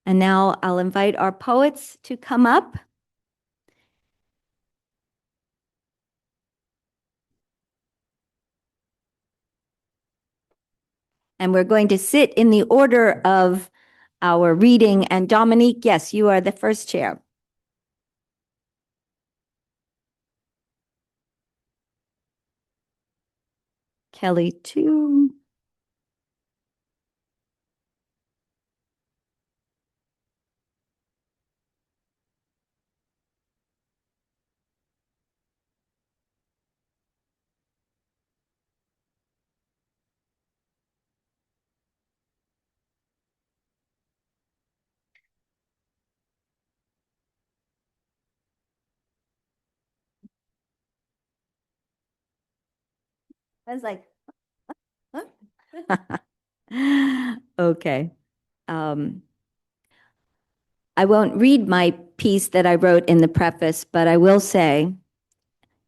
And now I'll invite our poets to come up. And we're going to sit in the order of our reading. And Dominique, yes, you are the first chair. Kelly, too. I was like, huh? Okay. I won't read my piece that I wrote in the preface, but I will say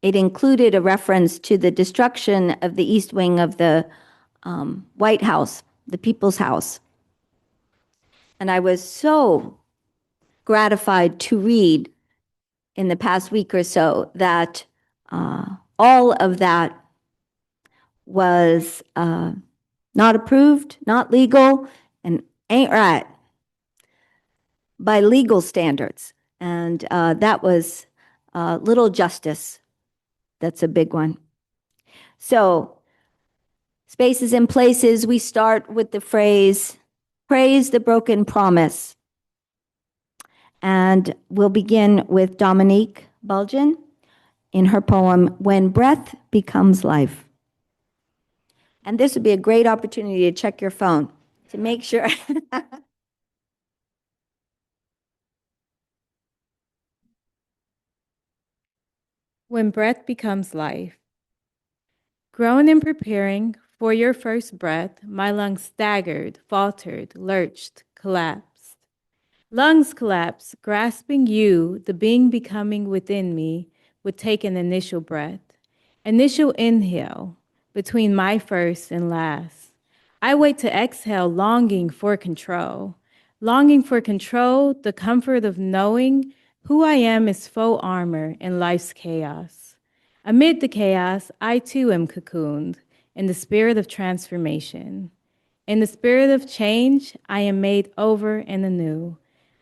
it included a reference to the destruction of the East Wing of the White House, the People's House. And I was so gratified to read in the past week or so that all of that was not approved, not legal, and ain't right by legal standards. And that was little justice. That's a big one. So, spaces and places, we start with the phrase, praise the broken promise. And we'll begin with Dominique Bulgin in her poem, When Breath Becomes Life. And this would be a great opportunity to check your phone to make sure. When breath becomes life. Grown in preparing for your first breath, my lungs staggered, faltered, lurched, collapsed. Lungs collapsed, grasping you, the being becoming within me, would take an initial breath. Initial inhale between my first and last. I wait to exhale, longing for control. Longing for control, the comfort of knowing who I am is faux armor in life's chaos. Amid the chaos, I too am cocooned in the spirit of transformation. In the spirit of change, I am made over and anew.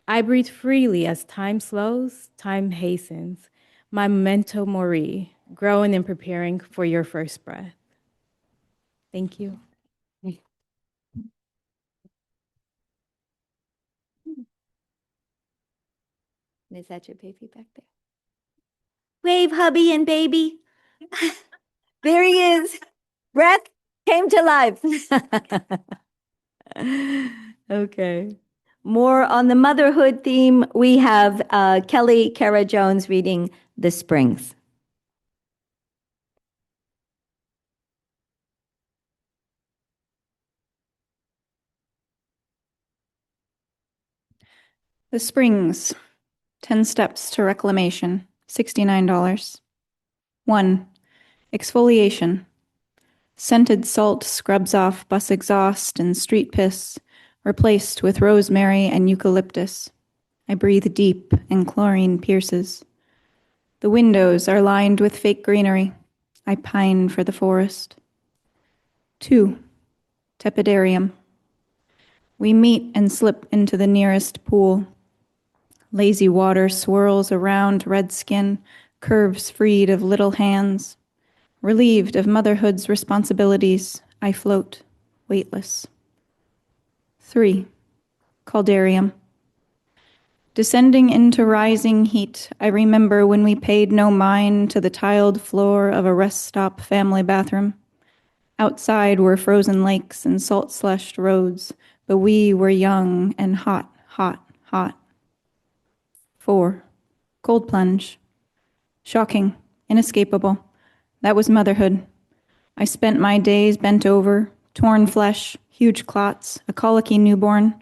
I breathe freely as time slows, time hastens. My memento mori, growing and preparing for your first breath. Thank you. Is that your baby back there? Wave, hubby and baby. There he is. Breath came to life. Okay. More on the motherhood theme, we have Kelly Kara Jones reading The Springs. The Springs, 10 Steps to Reclamation, $69. 1. Exfoliation. Scented salt scrubs off bus exhaust and street piss, replaced with rosemary and eucalyptus. I breathe deep and chlorine pierces. The windows are lined with fake greenery. I pine for the forest. 2. Tepidarium. We meet and slip into the nearest pool. Lazy water swirls around red skin, curves freed of little hands. Relieved of motherhood's responsibilities, I float, weightless. 3. Caldarium. Descending into rising heat, I remember when we paid no mind to the tiled floor of a rest stop family bathroom. Outside were frozen lakes and salt-slushed roads, but we were young and hot, hot, hot. 4. Cold plunge. Shocking, inescapable. That was motherhood. I spent my days bent over, torn flesh, huge clots, a colicky newborn.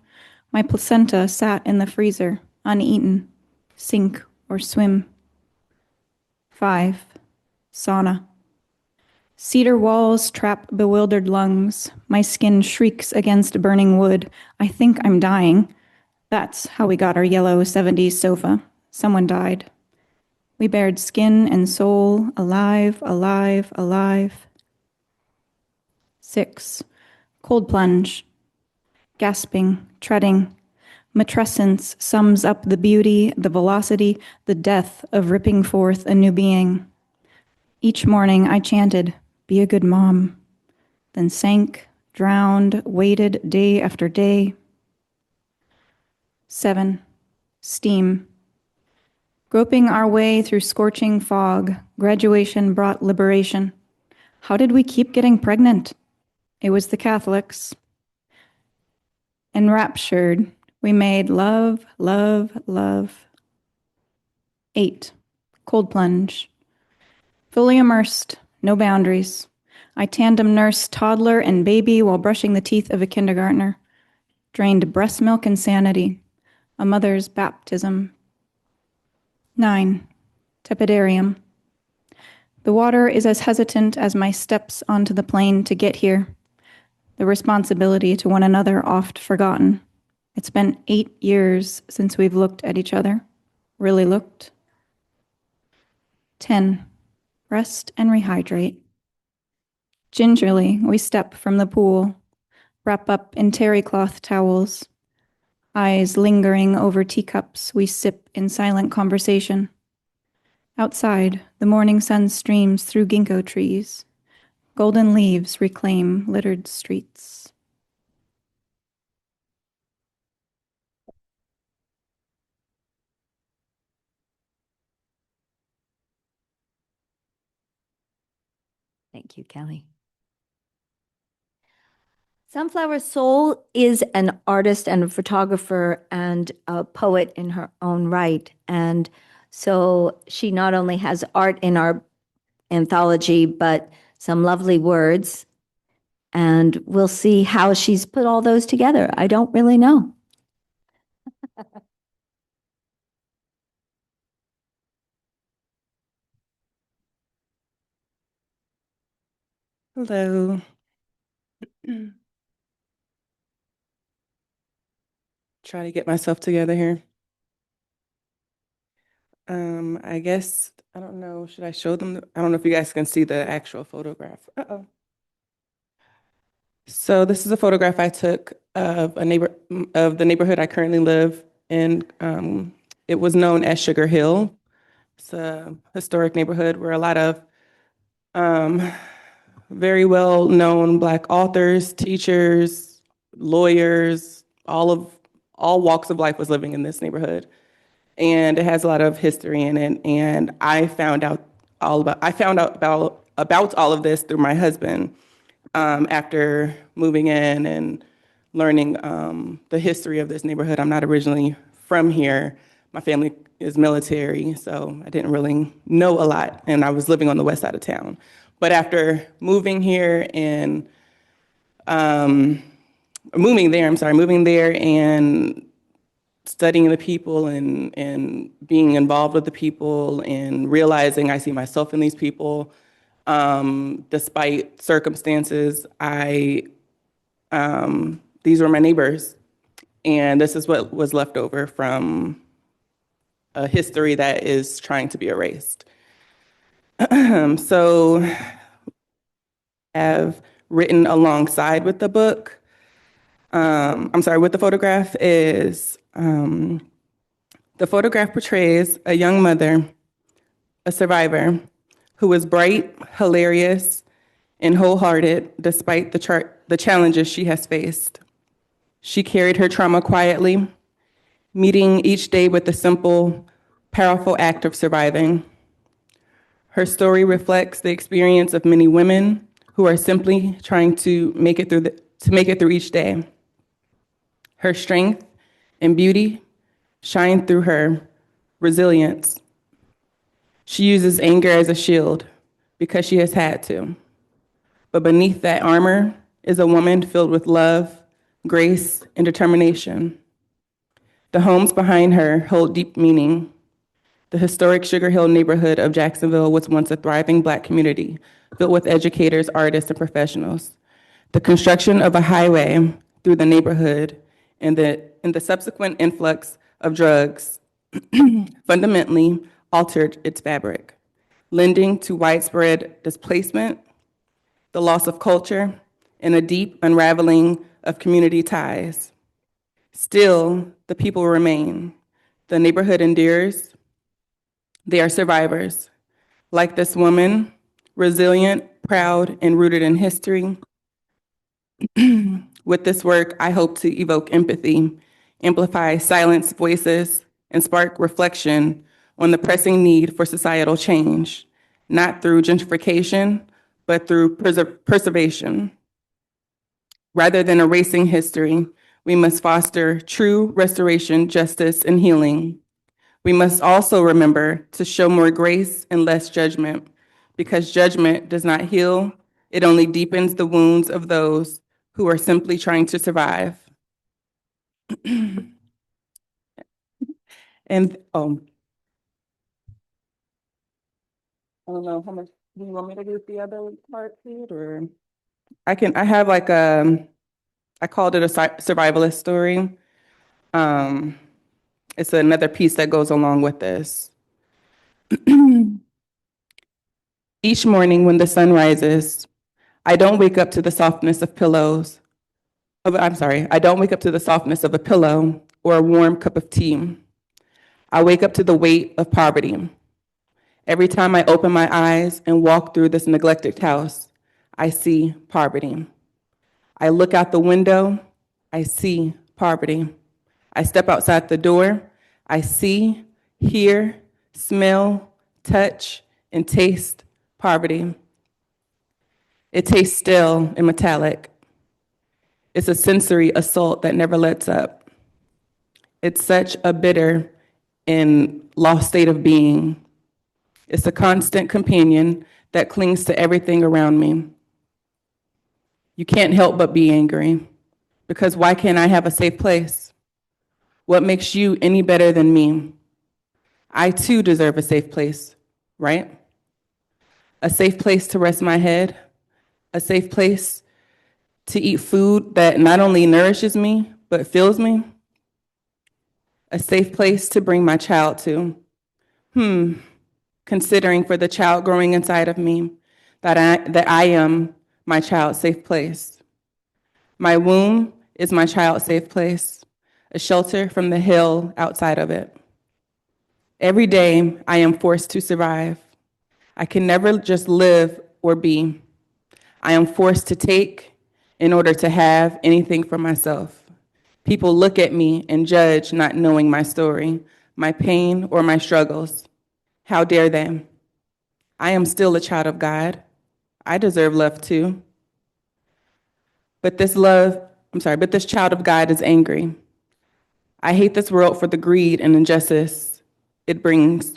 My placenta sat in the freezer, uneaten. Sink or swim. 5. Sauna. Cedar walls trap bewildered lungs. My skin shrieks against burning wood. I think I'm dying. That's how we got our yellow 70s sofa. Someone died. We bared skin and soul, alive, alive, alive. 6. Cold plunge. Gasping, treading. Matrescence sums up the beauty, the velocity, the death of ripping forth a new being. Each morning I chanted, "Be a good mom," then sank, drowned, waited day after day. 7. Steam. Groping our way through scorching fog, graduation brought liberation. How did we keep getting pregnant? It was the Catholics. Enraptured, we made love, love, love. 8. Cold plunge. Fully immersed, no boundaries. I tandem nursed toddler and baby while brushing the teeth of a kindergartner. Drained breast milk insanity, a mother's baptism. 9. Tepidarium. The water is as hesitant as my steps onto the plane to get here. The responsibility to one another oft forgotten. It's been 8 years since we've looked at each other. Really looked. 10. Rest and rehydrate. Gingerly, we step from the pool, wrap up in terry cloth towels. Eyes lingering over teacups, we sip in silent conversation. Outside, the morning sun streams through ginkgo trees. Golden leaves reclaim littered streets. Thank you, Kelly. Sunflower Soul is an artist and a photographer and a poet in her own right. And so she not only has art in our anthology, but some lovely words. And we'll see how she's put all those together. I don't really know. Hello. Try to get myself together here. I guess, I don't know, should I show them? I don't know if you guys can see the actual photograph. Uh-oh. So this is a photograph I took of the neighborhood I currently live in. It was known as Sugar Hill. It's a historic neighborhood where a lot of very well-known Black authors, teachers, lawyers, all walks of life was living in this neighborhood. And it has a lot of history in it. And I found out about all of this through my husband after moving in and learning the history of this neighborhood. I'm not originally from here. My family is military, so I didn't really know a lot. And I was living on the west side of town. But after moving here and moving there and studying the people and being involved with the people and realizing I see myself in these people, despite circumstances, these were my neighbors. And this is what was left over from a history that is trying to be erased. So I've written alongside with the book, with the photograph is, the photograph portrays a young mother, a survivor, who was bright, hilarious, and wholehearted despite the challenges she has faced. She carried her trauma quietly, meeting each day with the simple, powerful act of surviving. Her story reflects the experience of many women who are simply trying to make it through each day. Her strength and beauty shine through her resilience. She uses anger as a shield because she has had to. But beneath that armor is a woman filled with love, grace, and determination. The homes behind her hold deep meaning. The historic Sugar Hill neighborhood of Jacksonville was once a thriving Black community filled with educators, artists, and professionals. The construction of a highway through the neighborhood and the subsequent influx of drugs fundamentally altered its fabric, lending to widespread displacement, the loss of culture, and a deep unraveling of community ties. Still, the people remain. The neighborhood endures. They are survivors. Like this woman, resilient, proud, and rooted in history. With this work, I hope to evoke empathy, amplify silenced voices, and spark reflection on the pressing need for societal change, not through gentrification, but through preservation. Rather than erasing history, we must foster true restoration, justice, and healing. We must also remember to show more grace and less judgment, because judgment does not heal, it only deepens the wounds of those who are simply trying to survive. And I don't know how much, do you want me to do the other part, Pete, or? I have like I called it a survivalist story. It's another piece that goes along with this. Each morning when the sun rises, I don't wake up to the softness of pillows. I don't wake up to the softness of a pillow or a warm cup of tea. I wake up to the weight of poverty. Every time I open my eyes and walk through this neglected house, I see poverty. I look out the window, I see poverty. I step outside the door, I see, hear, smell, touch, and taste poverty. It tastes stale and metallic. It's a sensory assault that never lets up. It's such a bitter and lost state of being. It's a constant companion that clings to everything around me. You can't help but be angry, because why can't I have a safe place? What makes you any better than me? I too deserve a safe place, right? A safe place to rest my head, a safe place to eat food that not only nourishes me, but fills me. A safe place to bring my child to. Considering for the child growing inside of me, that I am my child's safe place. My womb is my child's safe place, a shelter from the hell outside of it. Every day, I am forced to survive. I can never just live or be. I am forced to take in order to have anything for myself. People look at me and judge, not knowing my story, my pain, or my struggles. How dare they? I am still a child of God. I deserve love too. But this child of God is angry. I hate this world for the greed and injustice it brings.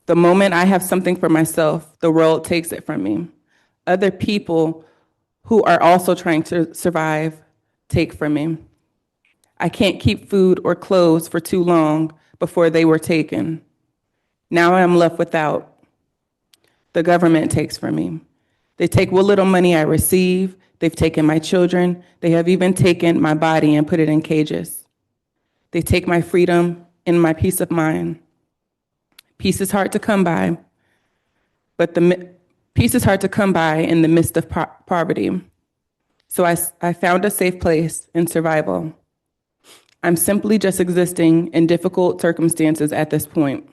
The moment I have something for myself, the world takes it from me. Other people who are also trying to survive take from me. I can't keep food or clothes for too long before they were taken. Now I'm left without. The government takes from me. They take what little money I receive. They've taken my children. They have even taken my body and put it in cages. They take my freedom and my peace of mind. Peace is hard to come by, but peace is hard to come by in the midst of poverty. So I found a safe place in survival. I'm simply just existing in difficult circumstances at this point,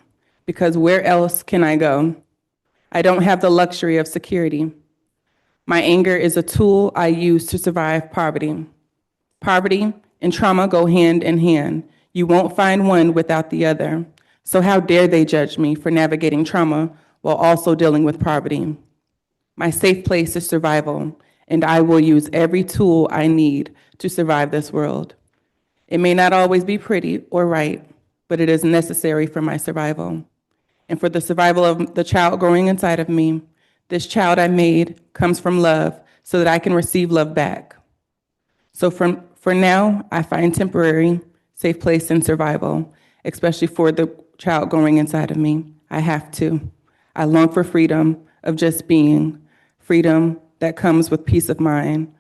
because where else can I go? I don't have the luxury of security. My anger is a tool I use to survive poverty. Poverty and trauma go hand in hand. You won't find one without the other. So how dare they judge me for navigating trauma while also dealing with poverty? My safe place is survival, and I will use every tool I need to survive this world. It may not always be pretty or right, but it is necessary for my survival. And for the survival of the child growing inside of me, this child I made comes from love so that I can receive love back. So for now, I find temporary safe place in survival, especially for the child growing inside of me. I have to. I long for freedom of just being, freedom that comes with peace of mind,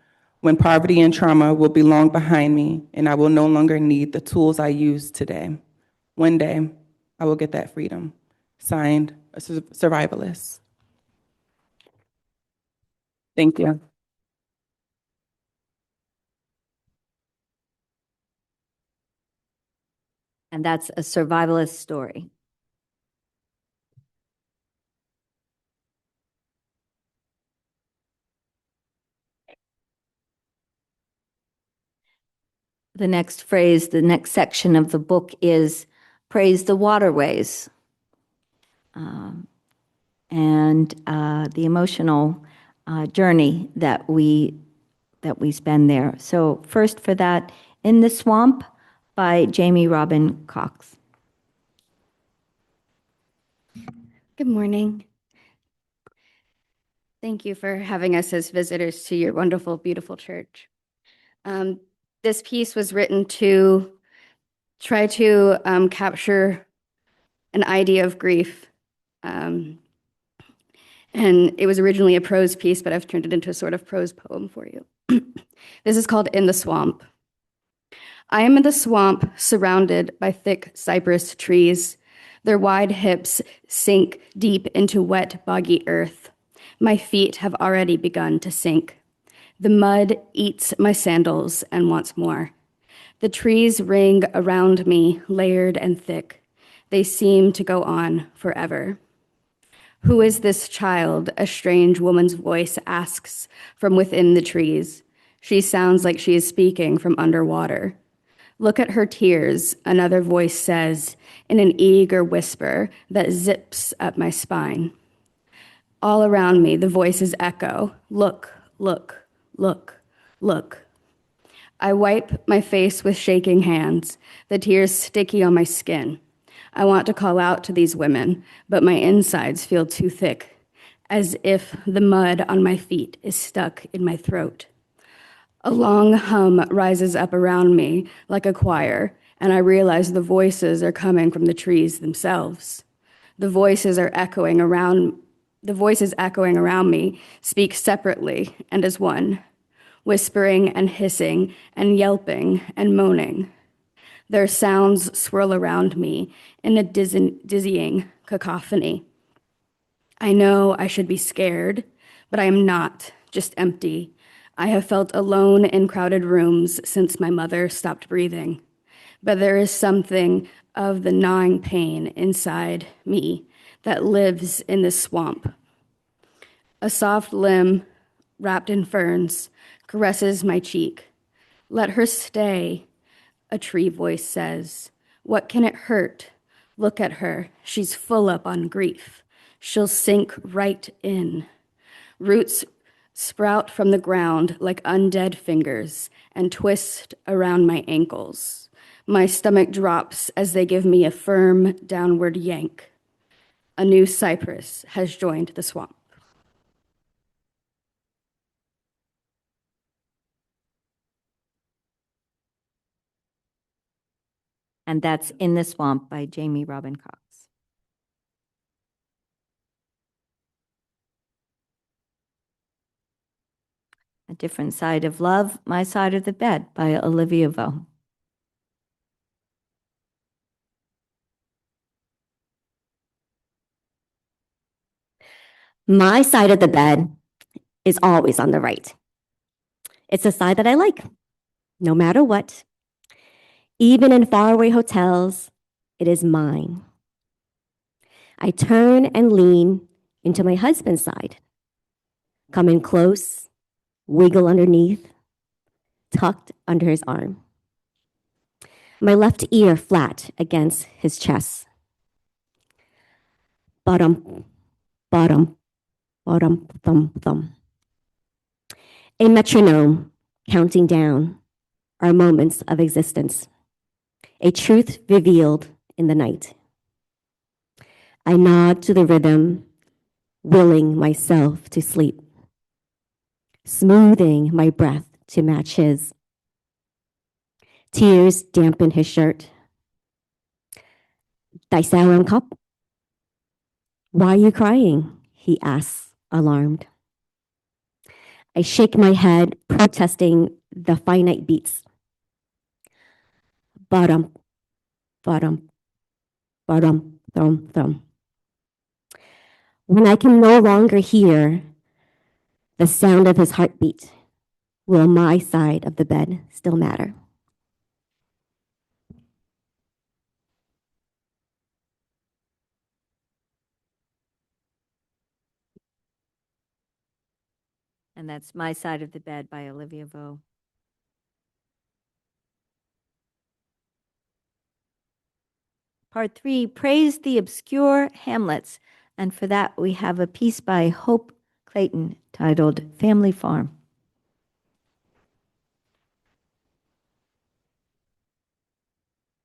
when poverty and trauma will be long behind me and I will no longer need the tools I use today. One day, I will get that freedom. Signed, a survivalist. Thank you. And that's a survivalist story. The next phrase, the next section of the book is praise the waterways and the emotional journey that we spend there. So first for that, In the Swamp by Jamie Robin Cox. Good morning. Thank you for having us as visitors to your wonderful, beautiful church. This piece was written to try to capture an idea of grief. And it was originally a prose piece, but I've turned it into a sort of prose poem for you. This is called In the Swamp. I am in the swamp, surrounded by thick cypress trees. Their wide hips sink deep into wet, boggy earth. My feet have already begun to sink. The mud eats my sandals and wants more. The trees ring around me, layered and thick. They seem to go on forever. Who is this child? A strange woman's voice asks from within the trees. She sounds like she is speaking from underwater. Look at her tears, another voice says, in an eager whisper that zips up my spine. All around me, the voices echo, look, look, look, look. I wipe my face with shaking hands, the tears sticky on my skin. I want to call out to these women, but my insides feel too thick, as if the mud on my feet is stuck in my throat. A long hum rises up around me like a choir, and I realize the voices are coming from the trees themselves. The voices echoing around me speak separately and as one, whispering and hissing and yelping and moaning. Their sounds swirl around me in a dizzying cacophony. I know I should be scared, but I am not, just empty. I have felt alone in crowded rooms since my mother stopped breathing. But there is something of the gnawing pain inside me that lives in this swamp. A soft limb wrapped in ferns caresses my cheek. Let her stay, a tree voice says. What can it hurt? Look at her. She's full up on grief. She'll sink right in. Roots sprout from the ground like undead fingers and twist around my ankles. My stomach drops as they give me a firm downward yank. A new cypress has joined the swamp. And that's In the Swamp by Jamie Robin Cox. A Different Side of Love, My Side of the Bed by Olivia Vo. My side of the bed is always on the right. It's the side that I like, no matter what. Even in faraway hotels, it is mine. I turn and lean into my husband's side. Come in close, wiggle underneath, tucked under his arm. My left ear flat against his chest. Bottom, bottom, bottom, thumb, thumb. A metronome counting down our moments of existence. A truth revealed in the night. I nod to the rhythm, willing myself to sleep, smoothing my breath to match his. Tears dampen his shirt. Daisaram cup? Why are you crying? He asks, alarmed. I shake my head, protesting the finite beats. Bottom, bottom, bottom, thumb, thumb. When I can no longer hear the sound of his heartbeat, will my side of the bed still matter? And that's My Side of the Bed by Olivia Vo. Part 3, Praise the Obscure Hamlets. And for that, we have a piece by Hope Clayton titled Family Farm.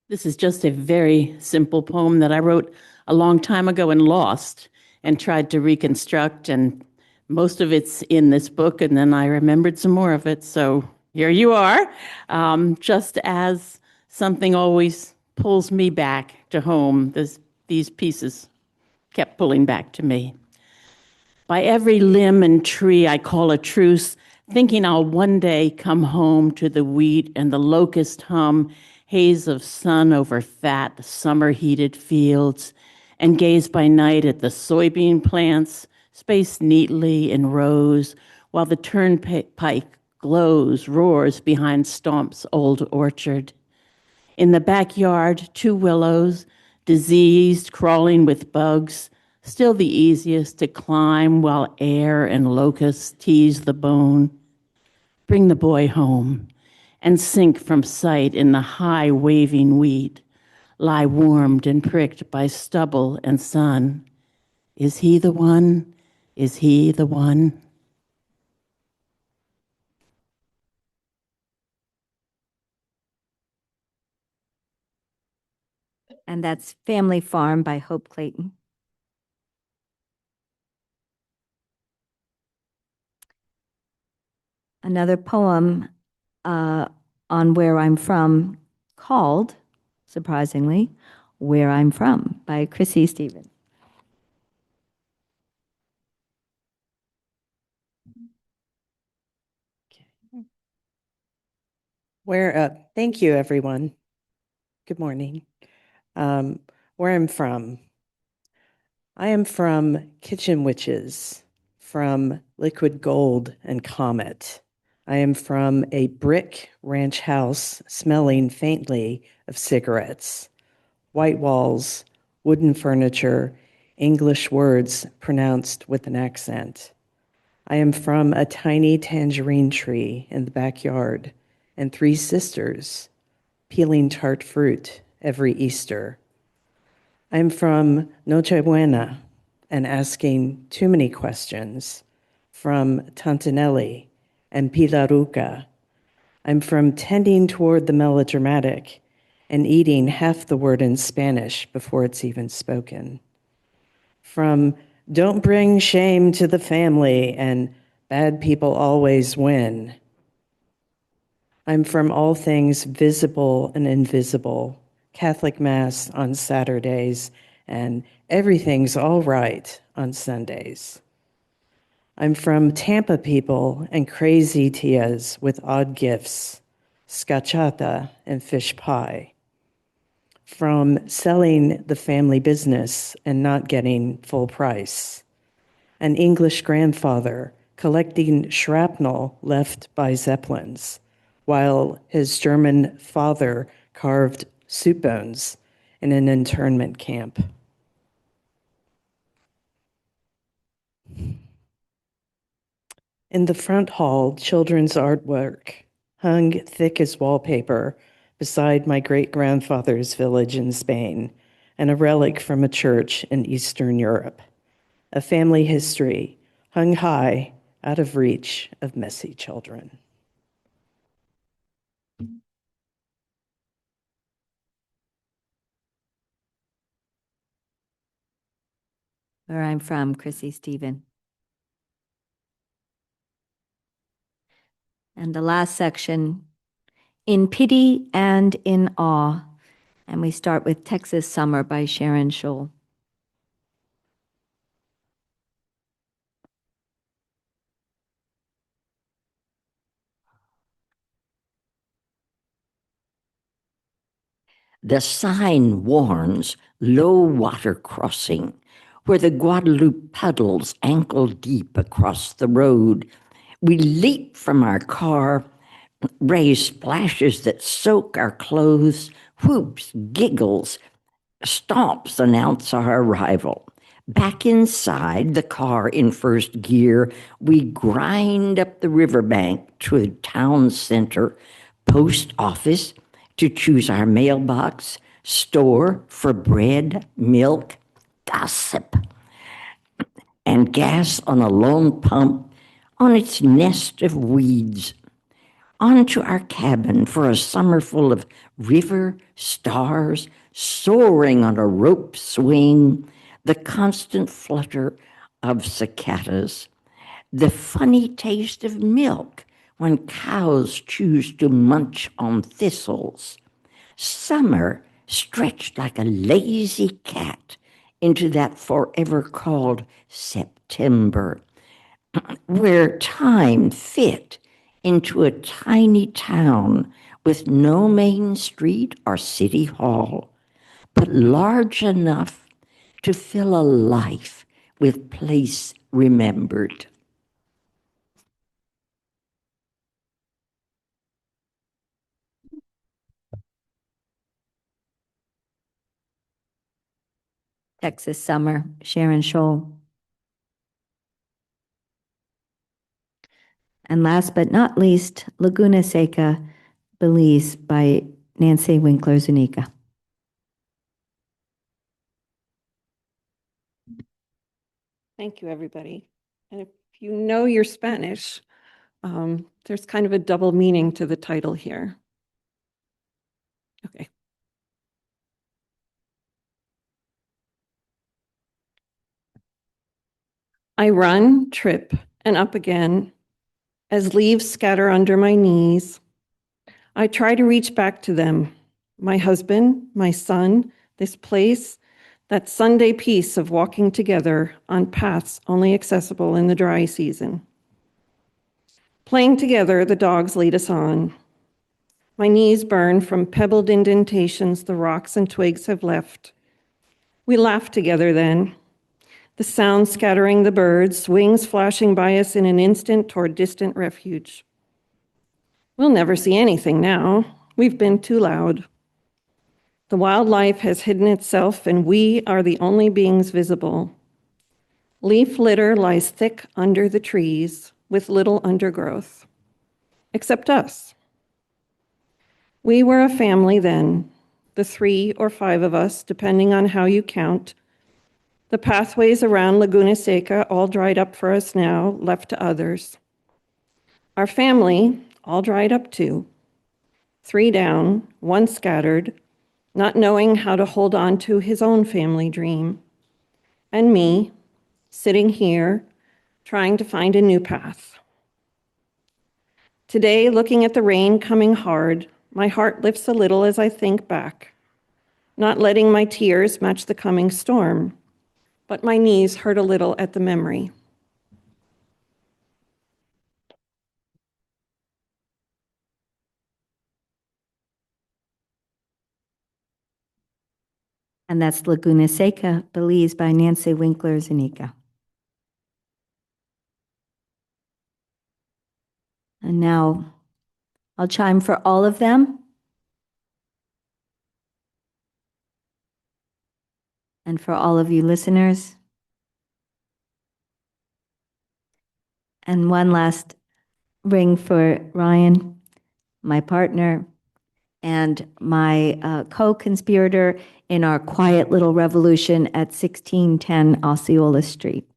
This is just a very simple poem that I wrote a long time ago and lost and tried to reconstruct. And most of it's in this book, and then I remembered some more of it. So here you are, just as something always pulls me back to home. These pieces kept pulling back to me. By every limb and tree I call a truce, thinking I'll one day come home to the wheat and the locust hum, haze of sun over fat, summer-heated fields, and gaze by night at the soybean plants, spaced neatly in rows, while the turnpike glows, roars behind Stomp's old orchard. In the backyard, 2 willows, diseased, crawling with bugs, still the easiest to climb while air and locusts tease the bone. Bring the boy home and sink from sight in the high waving wheat, lie warmed and pricked by stubble and sun. Is he the one? Is he the one? And that's Family Farm by Hope Clayton. Another poem on Where I'm From called, surprisingly, Where I'm From by Chrissy Stevens. Thank you, everyone. Good morning. Where I'm from. I am from Kitchen Witches, from Liquid Gold and Comet. I am from a brick ranch house smelling faintly of cigarettes, white walls, wooden furniture, English words pronounced with an accent. I am from a tiny tangerine tree in the backyard and 3 sisters peeling tart fruit every Easter. I'm from Noche Buena and asking too many questions, from Tantanelli and Pilaruca. I'm from tending toward the melodramatic and eating half the word in Spanish before it's even spoken. From don't bring shame to the family and bad people always win. I'm from all things visible and invisible, Catholic Mass on Saturdays, and everything's all right on Sundays. I'm from Tampa people and crazy tias with odd gifts, scachata and fish pie. From selling the family business and not getting full price. An English grandfather collecting shrapnel left by Zeppelins, while his German father carved soup bones in an internment camp. In the front hall, children's artwork hung thick as wallpaper beside my great-grandfather's village in Spain, and a relic from a church in Eastern Europe. A family history hung high out of reach of messy children. Where I'm From, Chrissy Stevens. And the last section, In Pity and in Awe. And we start with Texas Summer by Sharon Scholl. The sign warns low water crossing, where the Guadalupe puddles ankle deep across the road. We leap from our car, raise splashes that soak our clothes, whoops, giggles, stomps announce our arrival. Back inside the car in first gear, we grind up the riverbank to the town center, post office to choose our mailbox, store for bread, milk, gossip, and gas on a lone pump on its nest of weeds. Onto our cabin for a summer full of river, stars, soaring on a rope swing, the constant flutter of cicadas, the funny taste of milk when cows choose to munch on thistles. Summer stretched like a lazy cat into that forever called September, where time fit into a tiny town with no main street or city hall, but large enough to fill a life with place remembered. Texas Summer, Sharon Scholl. And last but not least, Laguna Seca, Belize by Nancy Winkler Zuniga. Thank you, everybody. And if you know your Spanish, there's kind of a double meaning to the title here. Okay. I run, trip, and up again as leaves scatter under my knees. I try to reach back to them, my husband, my son, this place, that Sunday peace of walking together on paths only accessible in the dry season. Playing together, the dogs lead us on. My knees burn from pebbled indentations the rocks and twigs have left. We laugh together then, the sound scattering the birds, wings flashing by us in an instant toward distant refuge. We'll never see anything now. We've been too loud. The wildlife has hidden itself, and we are the only beings visible. Leaf litter lies thick under the trees with little undergrowth, except us. We were a family then, the 3 or 5 of us, depending on how you count. The pathways around Laguna Seca all dried up for us now, left to others. Our family all dried up too. 3 down, 1 scattered, not knowing how to hold on to his own family dream. And me, sitting here, trying to find a new path. Today, looking at the rain coming hard, my heart lifts a little as I think back, not letting my tears match the coming storm, but my knees hurt a little at the memory. And that's Laguna Seca, Belize by Nancy Winkler Zuniga. And now I'll chime for all of them. And for all of you listeners. And one last ring for Ryan, my partner, and my co-conspirator in our quiet little revolution at 1610 Osceola Street.